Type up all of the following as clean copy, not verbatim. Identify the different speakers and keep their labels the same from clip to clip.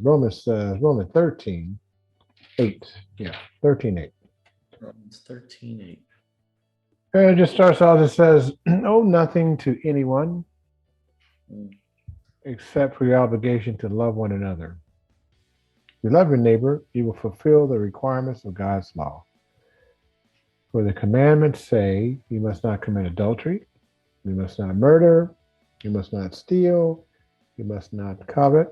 Speaker 1: Romans 13:8. Yeah, 13:8.
Speaker 2: Romans 13:8.
Speaker 1: And it just starts off, it says, owe nothing to anyone
Speaker 2: Mm.
Speaker 1: except for your obligation to love one another. If you love your neighbor, you will fulfill the requirements of God's law. For the commandments say, you must not commit adultery, you must not murder, you must not steal, you must not covet.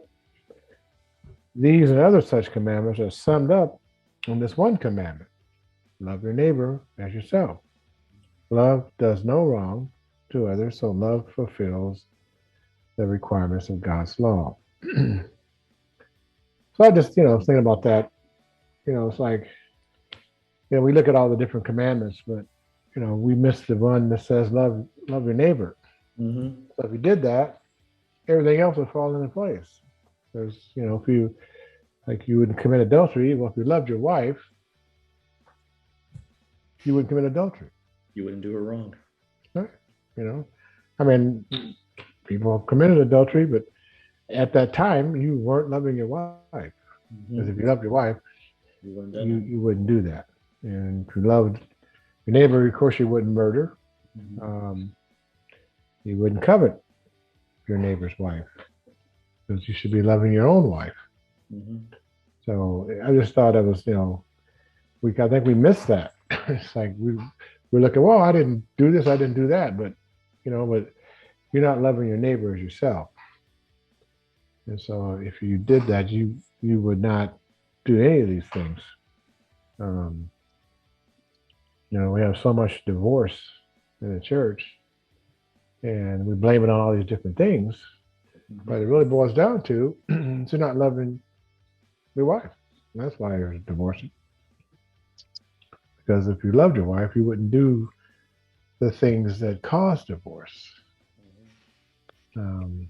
Speaker 1: These and other such commandments are summed up in this one commandment: love your neighbor as yourself. Love does no wrong to others, so love fulfills the requirements of God's law. So I just, I was thinking about that. It's like, we look at all the different commandments, but we miss the one that says love your neighbor.
Speaker 2: Mm-hmm.
Speaker 1: So if you did that, everything else would fall into place. There's, if you like, you wouldn't commit adultery. Well, if you loved your wife, you wouldn't commit adultery.
Speaker 2: You wouldn't do it wrong.
Speaker 1: Right? You know, I mean, people have committed adultery, but at that time, you weren't loving your wife. Because if you
Speaker 2: Mm-hmm.
Speaker 1: loved your wife,
Speaker 2: You wouldn't
Speaker 1: you
Speaker 2: done that.
Speaker 1: you wouldn't do that. And if you loved your neighbor, of course, you wouldn't murder.
Speaker 2: Mm-hmm.
Speaker 1: Um, you wouldn't covet your neighbor's wife because you should be loving your own wife.
Speaker 2: Mm-hmm.
Speaker 1: So I just thought it was, I think we missed that. It's like we're looking, well, I didn't do this, I didn't do that, but you're not loving your neighbor as yourself. And so if you did that, you would not do any of these things. Um, we have so much divorce in the church, and we blame it on all these different things.
Speaker 2: Mm-hmm.
Speaker 1: But it really boils down to you're not loving your wife. And that's why you're divorcing. Because if you loved your wife, you wouldn't do the things that cause divorce. Um,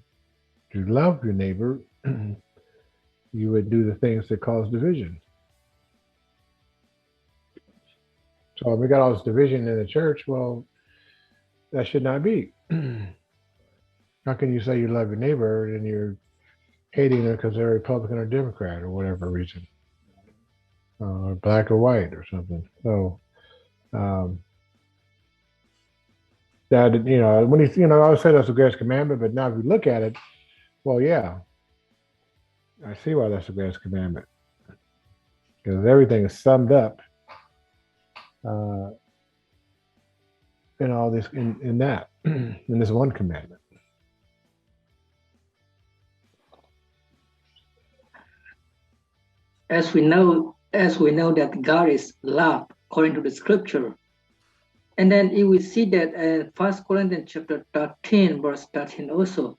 Speaker 1: if you love your neighbor, you would do the things that cause division. So if we got all this division in the church, well, that should not be. How can you say you love your neighbor and you're hating them because they're Republican or Democrat or whatever reason, or black or white or something? So um, that when I always say that's the greatest commandment, but now if you look at it, well, yeah, I see why that's the greatest commandment because everything is summed up uh, in all this in that in this one commandment.
Speaker 3: As we know that God is love according to the scripture. And then you will see that in 1 Corinthians chapter 13, verse 13 also.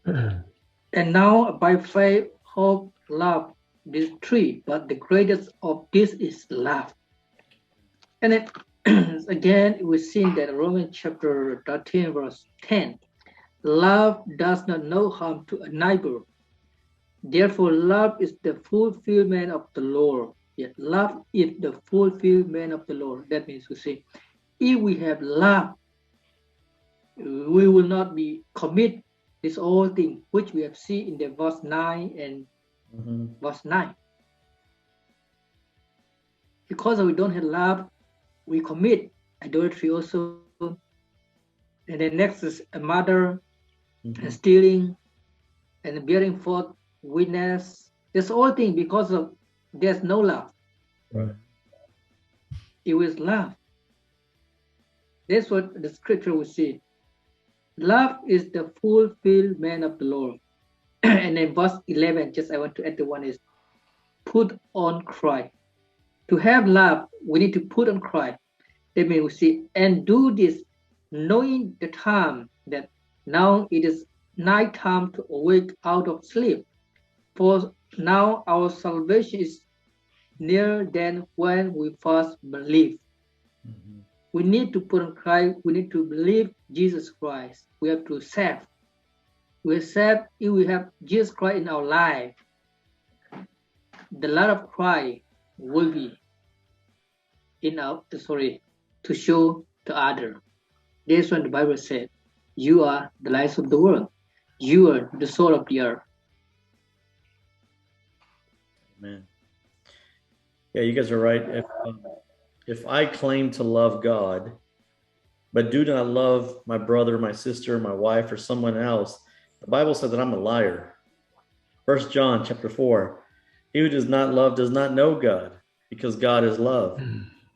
Speaker 3: And now by faith, hope, love, these three, but the greatest of this is love. And then again, we see that Romans chapter 13, verse 10. Love does not know harm to a neighbor. Therefore, love is the fulfillment of the law. Yet love is the fulfillment of the law. That means we say, if we have love, we will not be commit this whole thing which we have seen in the verse 9 and
Speaker 2: Mm-hmm.
Speaker 3: verse 9. Because we don't have love, we commit adultery also. And then next is a murder and
Speaker 2: Mm-hmm.
Speaker 3: stealing and bearing false witness. This whole thing because of there's no love.
Speaker 2: Right.
Speaker 3: It was love. That's what the scripture will say. Love is the fulfillment of the law. And then verse 11, just I want to add the one is put on Christ. To have love, we need to put on Christ. That means we see and do this knowing the time that now it is night time to awake out of sleep. For now our salvation is nearer than when we first believed.
Speaker 2: Mm-hmm.
Speaker 3: We need to put on Christ. We need to believe Jesus Christ. We have to save. We save if we have Jesus Christ in our life. The love of Christ will be in our to show to other. That's when the Bible said, "You are the light of the world. You are the soul of the earth."
Speaker 2: Man. Yeah, you guys are right. If I claim to love God, but do not love my brother, my sister, my wife, or someone else, the Bible says that I'm a liar. 1 John chapter 4, he who does not love does not know God, because God is love.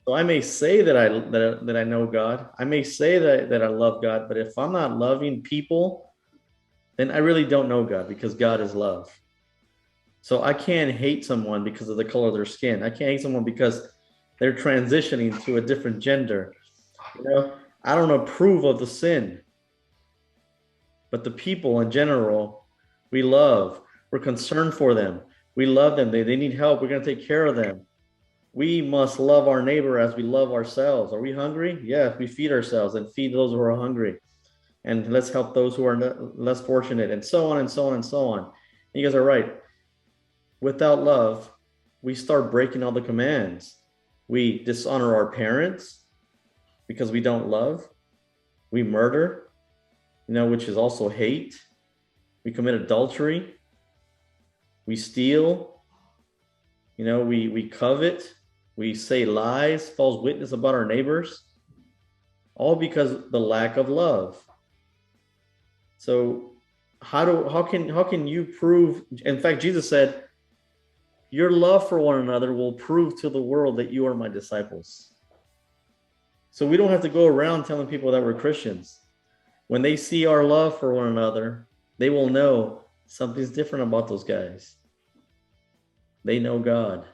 Speaker 2: So I may say that I know God. I may say that I love God, but if I'm not loving people, then I really don't know God, because God is love. So I can't hate someone because of the color of their skin. I can't hate someone because they're transitioning to a different gender. You know, I don't approve of the sin, but the people in general, we love. We're concerned for them. We love them. They need help. We're going to take care of them. We must love our neighbor as we love ourselves. Are we hungry? Yeah, we feed ourselves and feed those who are hungry. And let's help those who are less fortunate, and so on and so on and so on. You guys are right. Without love, we start breaking all the commands. We dishonor our parents because we don't love. We murder, which is also hate. We commit adultery. We steal. We covet. We say lies, false witness about our neighbors, all because of the lack of love. So how can you prove? In fact, Jesus said, your love for one another will prove to the world that you are my disciples. So we don't have to go around telling people that we're Christians. When they see our love for one another, they will know something's different about those guys. They know God.